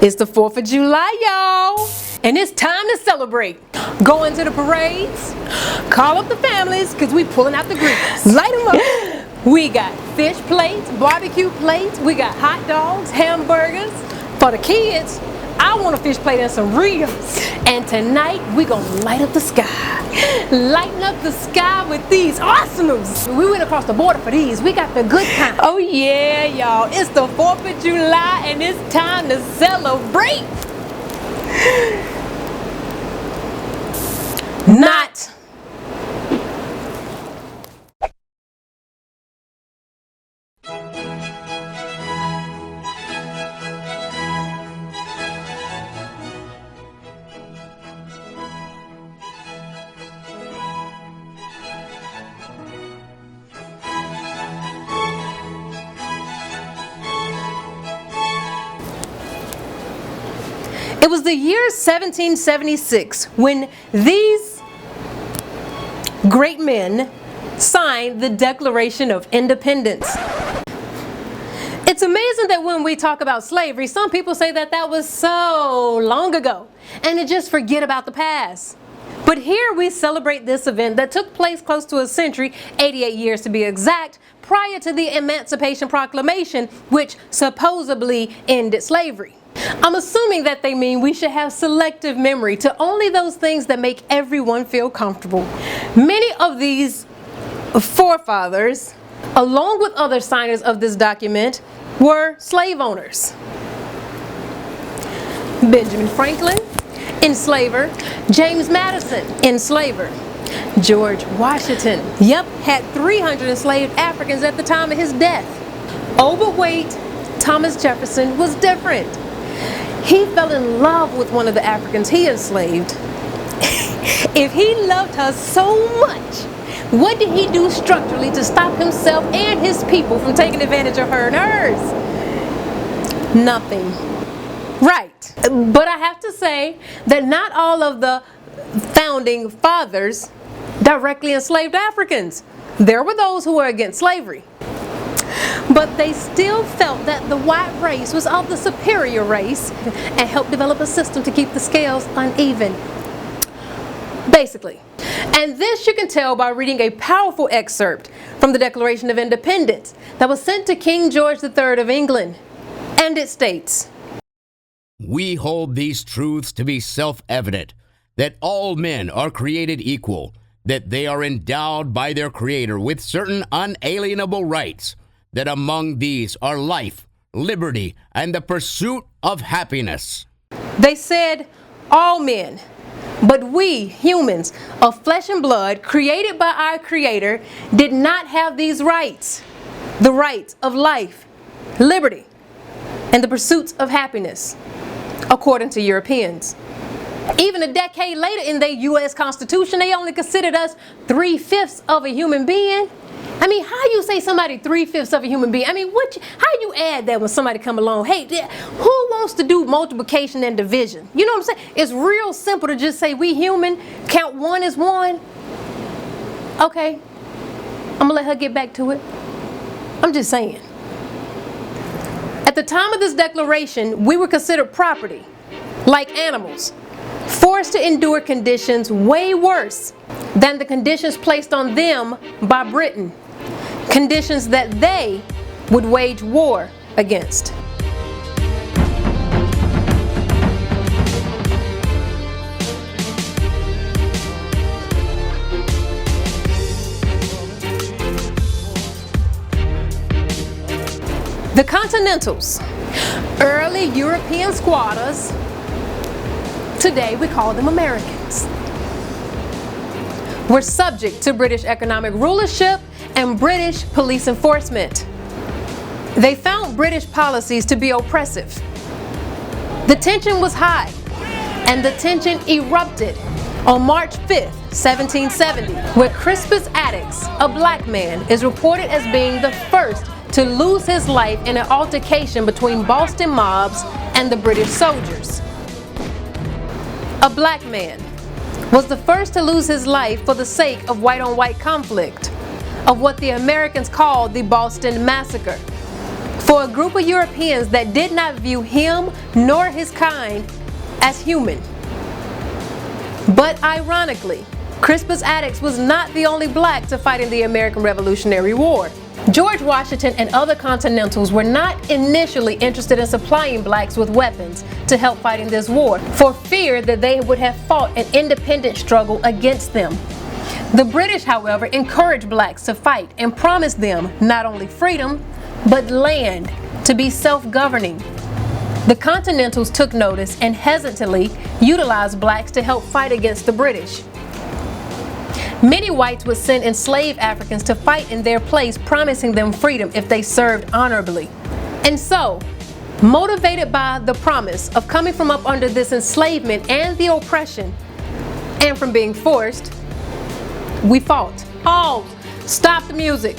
It's the 4th of July, y'all, and it's time to celebrate. Going to the parades, call up the families, because we pulling out the grills. Light them up. We got fish plates, barbecue plates, we got hot dogs, hamburgers. For the kids, I want a fish plate and some ribs. And tonight, we gonna light up the sky. Lighten up the sky with these awesomes. We went across the border for these. We got the good kind. Oh yeah, y'all. It's the 4th of July and it's time to celebrate. Not. It was the year 1776 when these great men signed the Declaration of Independence. It's amazing that when we talk about slavery, some people say that that was so long ago and to just forget about the past. But here we celebrate this event that took place close to a century, 88 years to be exact, prior to the Emancipation Proclamation, which supposedly ended slavery. I'm assuming that they mean we should have selective memory to only those things that make everyone feel comfortable. Many of these forefathers, along with other signers of this document, were slave owners. Benjamin Franklin, enslaver. James Madison, enslaver. George Washington, had 300 enslaved Africans at the time of his death. Overweight Thomas Jefferson was different. He fell in love with one of the Africans he enslaved. If he loved her so much, what did he do structurally to stop himself and his people from taking advantage of her and hers? Nothing. Right. But I have to say that not all of the founding fathers directly enslaved Africans. There were those who were against slavery. But they still felt that the white race was of the superior race and helped develop a system to keep the scales uneven. Basically. And this you can tell by reading a powerful excerpt from the Declaration of Independence that was sent to King George III of England. And it states, "We hold these truths to be self-evident, that all men are created equal, that they are endowed by their Creator with certain unalienable rights, that among these are life, liberty, and the pursuit of happiness." They said all men, but we humans of flesh and blood, created by our Creator, did not have these rights. The rights of life, liberty, and the pursuits of happiness, according to Europeans. Even a decade later in the U.S. Constitution, they only considered us 3/5 of a human being. I mean, how you say somebody 3/5 of a human being? I mean, how you add that when somebody come along? Hey, who wants to do multiplication and division? You know what I'm saying? It's real simple to just say we human, count one as one. Okay, I'm gonna let her get back to it. I'm just saying. At the time of this declaration, we were considered property, like animals, forced to endure conditions way worse than the conditions placed on them by Britain. Conditions that they would wage war against. The Continentals, early European squatters, today we call them Americans, were subject to British economic rulership and British police enforcement. They found British policies to be oppressive. The tension was high, and the tension erupted on March 5th, 1770, where Crispus Attucks, a black man, is reported as being the first to lose his life in an altercation between Boston mobs and the British soldiers. A black man was the first to lose his life for the sake of white-on-white conflict, of what the Americans called the Boston Massacre. for a group of Europeans that did not view him nor his kind as human. But ironically, Crispus Attucks was not the only black to fight in the American Revolutionary War. George Washington and other Continentals were not initially interested in supplying blacks with weapons to help fight in this war, for fear that they would have fought an independent struggle against them. The British, however, encouraged blacks to fight and promised them not only freedom, but land to be self-governing. The Continentals took notice and hesitantly utilized blacks to help fight against the British. Many whites would send enslaved Africans to fight in their place, promising them freedom if they served honorably. And so, motivated by the promise of coming from up under this enslavement and the oppression, and from being forced, we fought. Pause. Stop the music.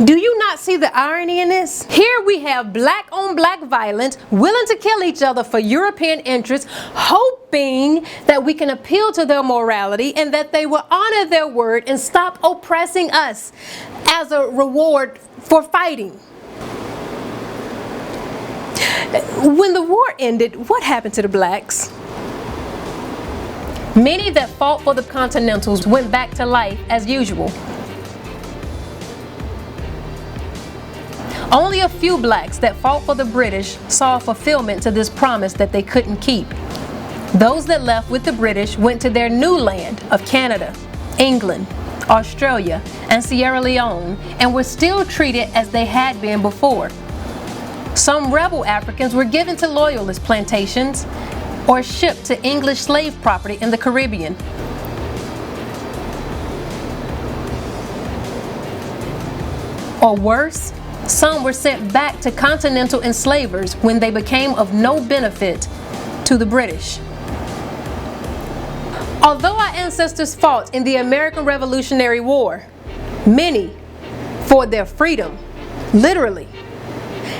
Do you not see the irony in this? Here we have black on black violence, willing to kill each other for European interests, hoping that we can appeal to their morality and that they will honor their word and stop oppressing us as a reward for fighting. When the war ended, what happened to the blacks? Many that fought for the Continentals went back to life as usual. Only a few blacks that fought for the British saw fulfillment to this promise that they couldn't keep. Those that left with the British went to their new land of Canada, England, Australia, and Sierra Leone, and were still treated as they had been before. Some rebel Africans were given to loyalist plantations or shipped to English slave property in the Caribbean. Or worse, some were sent back to continental enslavers when they became of no benefit to the British. Although our ancestors fought in the American Revolutionary War, many for their freedom, literally,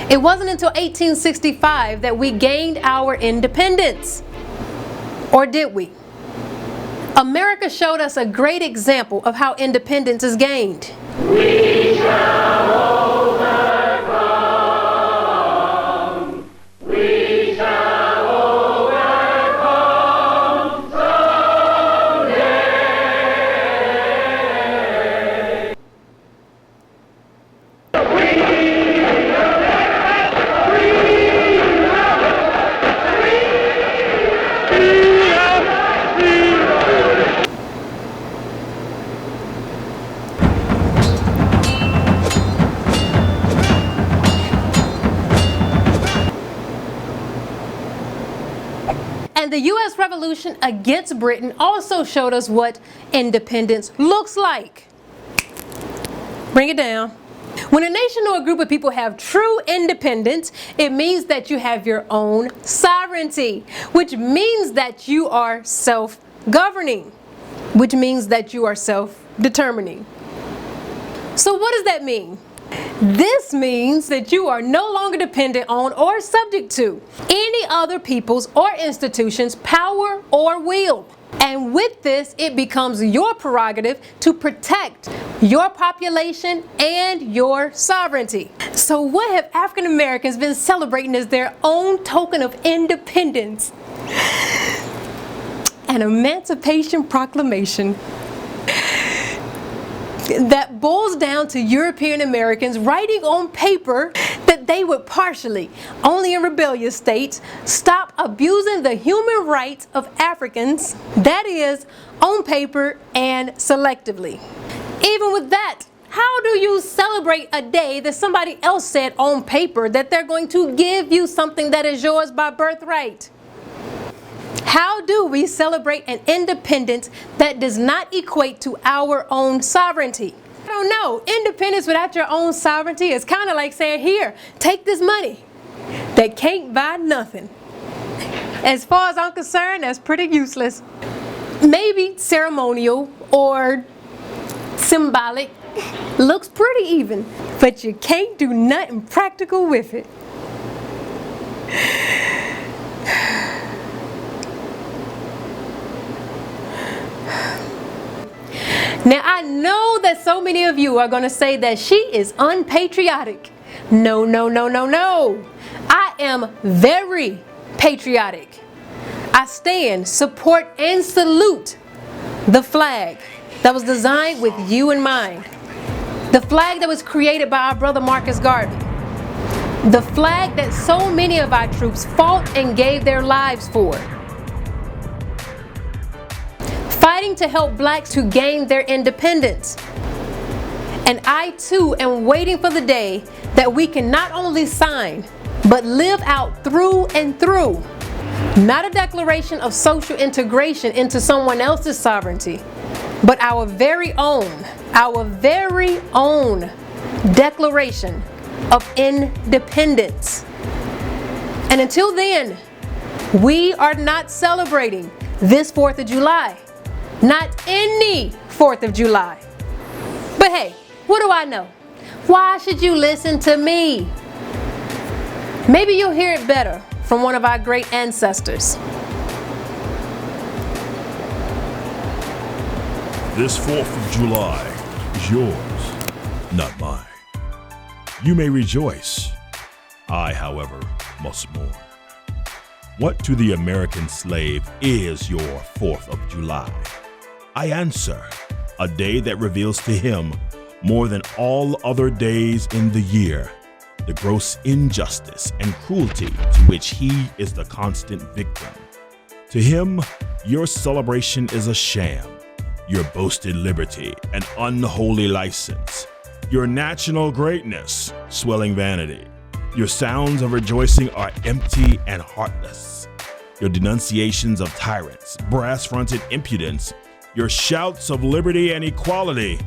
it wasn't until 1865 that we gained our independence. Or did we? America showed us a great example of how independence is gained. We shall overcome. We shall overcome someday. And the U.S. Revolution against Britain also showed us what independence looks like. Bring it down. When a nation or a group of people have true independence, it means that you have your own sovereignty, which means that you are self-governing, which means that you are self-determining. So what does that mean? This means that you are no longer dependent on or subject to any other people's or institutions' power or will. And with this, it becomes your prerogative to protect your population and your sovereignty. So what have African Americans been celebrating as their own token of independence? An Emancipation Proclamation that boils down to European Americans writing on paper that they would partially, only in rebellious states, stop abusing the human rights of Africans, that is, on paper and selectively. Even with that, how do you celebrate a day that somebody else said on paper that they're going to give you something that is yours by birthright? How do we celebrate an independence that does not equate to our own sovereignty? I don't know. Independence without your own sovereignty is kind of like saying, here, take this money that can't buy nothing. As far as I'm concerned, that's pretty useless. Maybe ceremonial or symbolic. Looks pretty even, but you can't do nothing practical with it. Now, I know that so many of you are going to say that she is unpatriotic. No, no, no, no, no. I am very patriotic. I stand, support, and salute the flag that was designed with you in mind. The flag that was created by our brother Marcus Garvey. The flag that so many of our troops fought and gave their lives for. Fighting to help blacks to gain their independence. And I too am waiting for the day that we can not only sign, but live out through and through. Not a declaration of social integration into someone else's sovereignty, but our very own Declaration of Independence. And until then, we are not celebrating this 4th of July. Not any 4th of July. But hey, what do I know? Why should you listen to me? Maybe you'll hear it better from one of our great ancestors. This 4th of July is yours, not mine. You may rejoice. I, however, must mourn. What to the American slave is your 4th of July? I answer, a day that reveals to him more than all other days in the year, the gross injustice and cruelty to which he is the constant victim. To him, your celebration is a sham, your boasted liberty an unholy license, your national greatness swelling vanity. Your sounds of rejoicing are empty and heartless. Your denunciations of tyrants, brass-fronted impudence, your shouts of liberty and equality,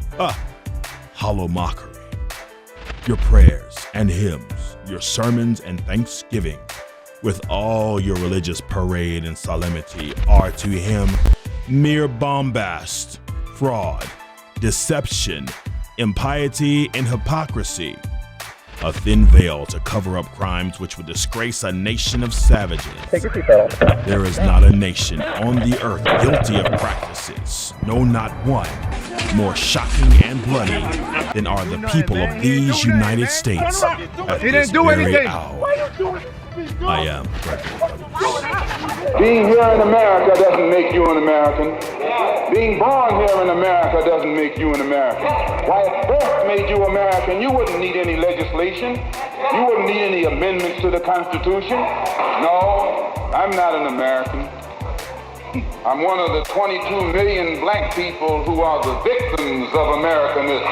hollow mockery. Your prayers and hymns, your sermons and thanksgiving, with all your religious parade and solemnity, are to him mere bombast, fraud, deception, impiety, and hypocrisy. A thin veil to cover up crimes which would disgrace a nation of savages. There is not a nation on the earth guilty of practices, no, not one, more shocking and bloody than are the people of these United States at this very hour. I am Griot. Being here in America doesn't make you an American. Being born here in America doesn't make you an American. Why, if birth made you American, you wouldn't need any legislation. You wouldn't need any amendments to the Constitution. No, I'm not an American. I'm one of the 22 million black people who are the victims of Americanism.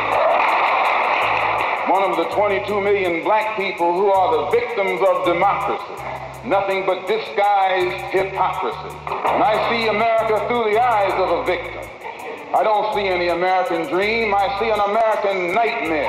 One of the 22 million black people who are the victims of democracy. Nothing but disguised hypocrisy. And I see America through the eyes of a victim. I don't see any American dream. I see an American nightmare.